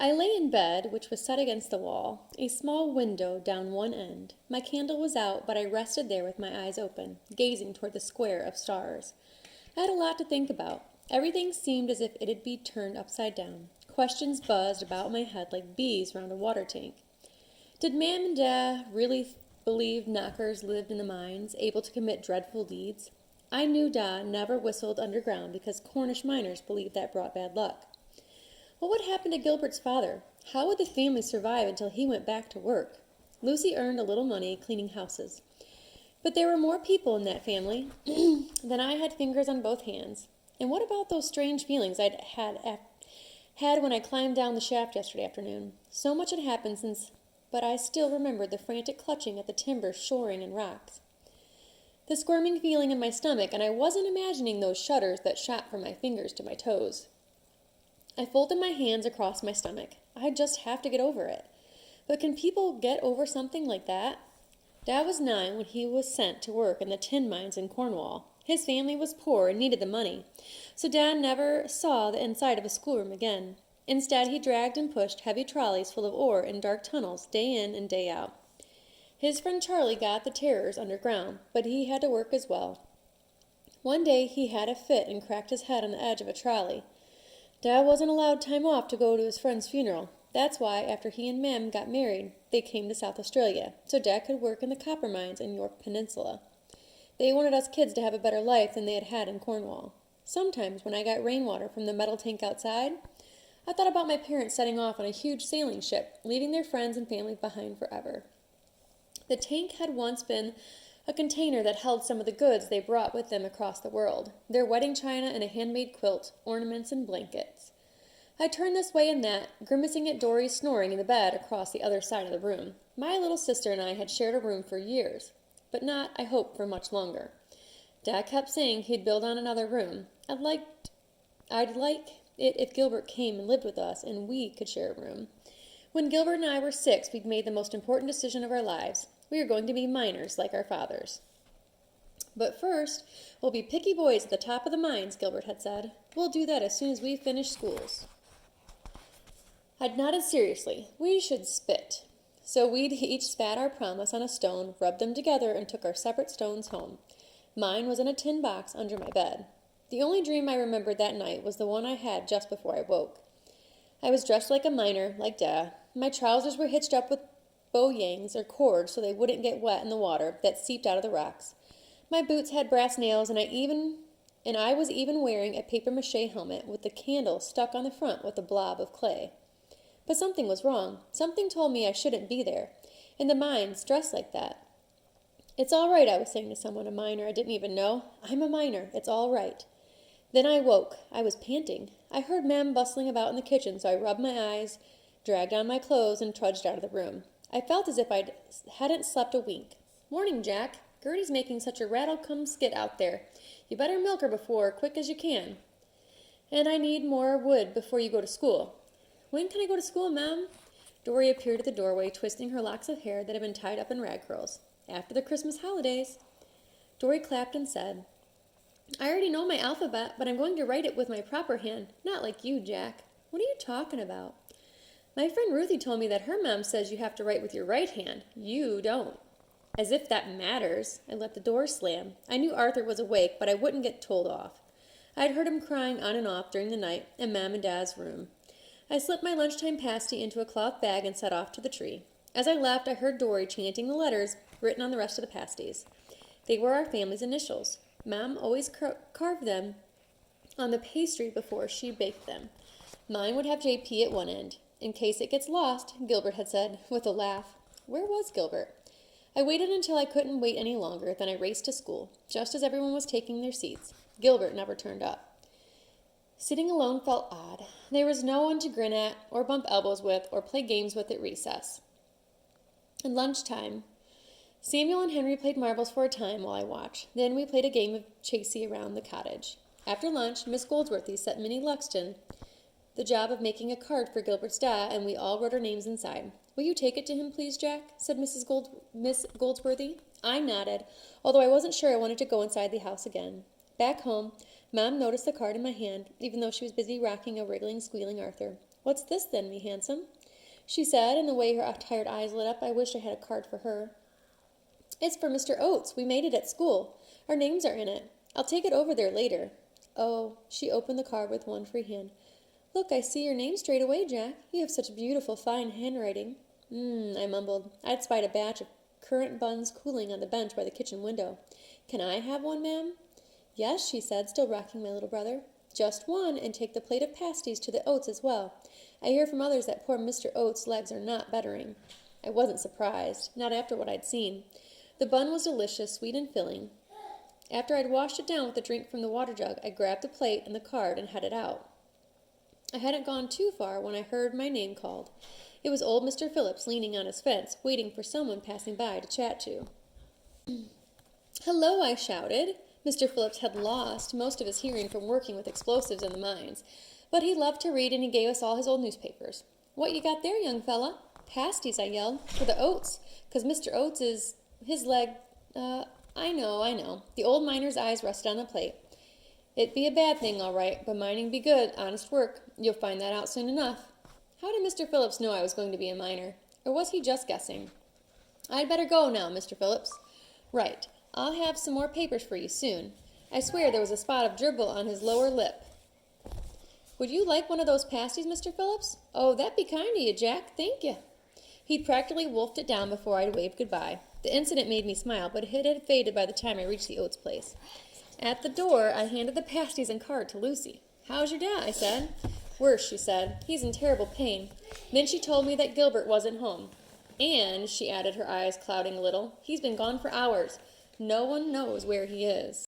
I lay in bed, which was set against the wall, a small window down one end. My candle was out, but I rested there with my eyes open, gazing toward the square of stars. I had a lot to think about. Everything seemed as if it'd be turned upside down. Questions buzzed about my head like bees round a water tank. Did Mam and Dad really believe knockers lived in the mines, able to commit dreadful deeds? I knew Da never whistled underground because Cornish miners believed that brought bad luck. What would happen to Gilbert's father? How would the family survive until he went back to work? Lucy earned a little money cleaning houses. But there were more people in that family than I had fingers on both hands. And what about those strange feelings I'd had when I climbed down the shaft yesterday afternoon? So much had happened since, but I still remembered the frantic clutching at the timber shoring and rocks. The squirming feeling in my stomach, and I wasn't imagining those shudders that shot from my fingers to my toes. I folded my hands across my stomach. I just have to get over it. But can people get over something like that? Dad was 9 when he was sent to work in the tin mines in Cornwall. His family was poor and needed the money, so Dad never saw the inside of a schoolroom again. Instead, he dragged and pushed heavy trolleys full of ore in dark tunnels day in and day out. His friend Charlie got the terrors underground, but he had to work as well. One day he had a fit and cracked his head on the edge of a trolley. Dad wasn't allowed time off to go to his friend's funeral. That's why, after he and Mem got married, they came to South Australia, so Dad could work in the copper mines in York Peninsula. They wanted us kids to have a better life than they had had in Cornwall. Sometimes, when I got rainwater from the metal tank outside, I thought about my parents setting off on a huge sailing ship, leaving their friends and family behind forever. The tank had once been a container that held some of the goods they brought with them across the world, their wedding china and a handmade quilt, ornaments and blankets. I turned this way and that, grimacing at Dory's snoring in the bed across the other side of the room. My little sister and I had shared a room for years, but not, I hope, for much longer. Dad kept saying he'd build on another room. I'd like it if Gilbert came and lived with us and we could share a room. When Gilbert and I were 6, we'd made the most important decision of our lives. We were going to be miners like our fathers. But first, we'll be picky boys at the top of the mines, Gilbert had said. We'll do that as soon as we finish schools. I'd nodded seriously. We should spit. So we'd each spat our promise on a stone, rubbed them together, and took our separate stones home. Mine was in a tin box under my bed. The only dream I remembered that night was the one I had just before I woke. I was dressed like a miner, like Dad. My trousers were hitched up with bow-yangs or cords so they wouldn't get wet in the water that seeped out of the rocks. My boots had brass nails, and I was even wearing a papier-mâché helmet with the candle stuck on the front with a blob of clay. But something was wrong. Something told me I shouldn't be there, in the mines, dressed like that. It's all right, I was saying to someone, a miner I didn't even know. I'm a miner. It's all right. Then I woke. I was panting. I heard Mem bustling about in the kitchen, so I rubbed my eyes, dragged on my clothes, and trudged out of the room. I felt as if I hadn't slept a wink. Morning, Jack. Gertie's making such a rattle-cum-skit out there. You better milk her before, quick as you can. And I need more wood before you go to school. When can I go to school, Mem? Dory appeared at the doorway, twisting her locks of hair that had been tied up in rag curls. After the Christmas holidays. Dory clapped and said, I already know my alphabet, but I'm going to write it with my proper hand, not like you, Jack. What are you talking about? My friend Ruthie told me that her mom says you have to write with your right hand. You don't. As if that matters. I let the door slam. I knew Arthur was awake, but I wouldn't get told off. I'd heard him crying on and off during the night in Mom and Dad's room. I slipped my lunchtime pasty into a cloth bag and set off to the tree. As I left, I heard Dory chanting the letters written on the rest of the pasties. They were our family's initials. Mom always carved them on the pastry before she baked them. Mine would have JP at one end. In case it gets lost, Gilbert had said, with a laugh. Where was Gilbert? I waited until I couldn't wait any longer, then I raced to school, just as everyone was taking their seats. Gilbert never turned up. Sitting alone felt odd. There was no one to grin at, or bump elbows with, or play games with at recess. At lunchtime, Samuel and Henry played marbles for a time while I watched. Then we played a game of chasey around the cottage. After lunch, Miss Goldsworthy set Minnie Luxton the job of making a card for Gilbert's dad, and we all wrote our names inside. Will you take it to him, please, Jack? Said Miss Goldsworthy. I nodded, although I wasn't sure I wanted to go inside the house again. Back home, Mom noticed the card in my hand, even though she was busy rocking a wriggling, squealing Arthur. What's this then, me handsome? She said, and the way her tired eyes lit up, I wished I had a card for her. It's for Mr. Oates. We made it at school. Our names are in it. I'll take it over there later. Oh, she opened the card with one free hand. Look, I see your name straight away, Jack. You have such beautiful, fine handwriting. I mumbled. I'd spied a batch of currant buns cooling on the bench by the kitchen window. Can I have one, ma'am? Yes, she said, still rocking my little brother. Just one, and take the plate of pasties to the Oates as well. I hear from others that poor Mr. Oates' legs are not bettering. I wasn't surprised, not after what I'd seen. The bun was delicious, sweet and filling. After I'd washed it down with a drink from the water jug, I grabbed the plate and the card and headed out. I hadn't gone too far when I heard my name called. It was old Mr. Phillips leaning on his fence, waiting for someone passing by to chat to. Hello, I shouted. Mr. Phillips had lost most of his hearing from working with explosives in the mines, but he loved to read and he gave us all his old newspapers. What you got there, young fella? Pasties, I yelled, for the Oates, 'cause Mr. Oates is, his leg, I know. The old miner's eyes rested on the plate. It'd be a bad thing, all right, but mining be good, honest work. You'll find that out soon enough. How did Mr. Phillips know I was going to be a miner? Or was he just guessing? I'd better go now, Mr. Phillips. Right. I'll have some more papers for you soon. I swear there was a spot of dribble on his lower lip. Would you like one of those pasties, Mr. Phillips? Oh, that'd be kind of you, Jack. Thank you. He'd practically wolfed it down before I'd waved goodbye. The incident made me smile, but it had faded by the time I reached the Oates place. At the door, I handed the pasties and card to Lucy. How's your dad? I said. Worse, she said. He's in terrible pain. Then she told me that Gilbert wasn't home. And, she added, her eyes clouding a little, he's been gone for hours. No one knows where he is.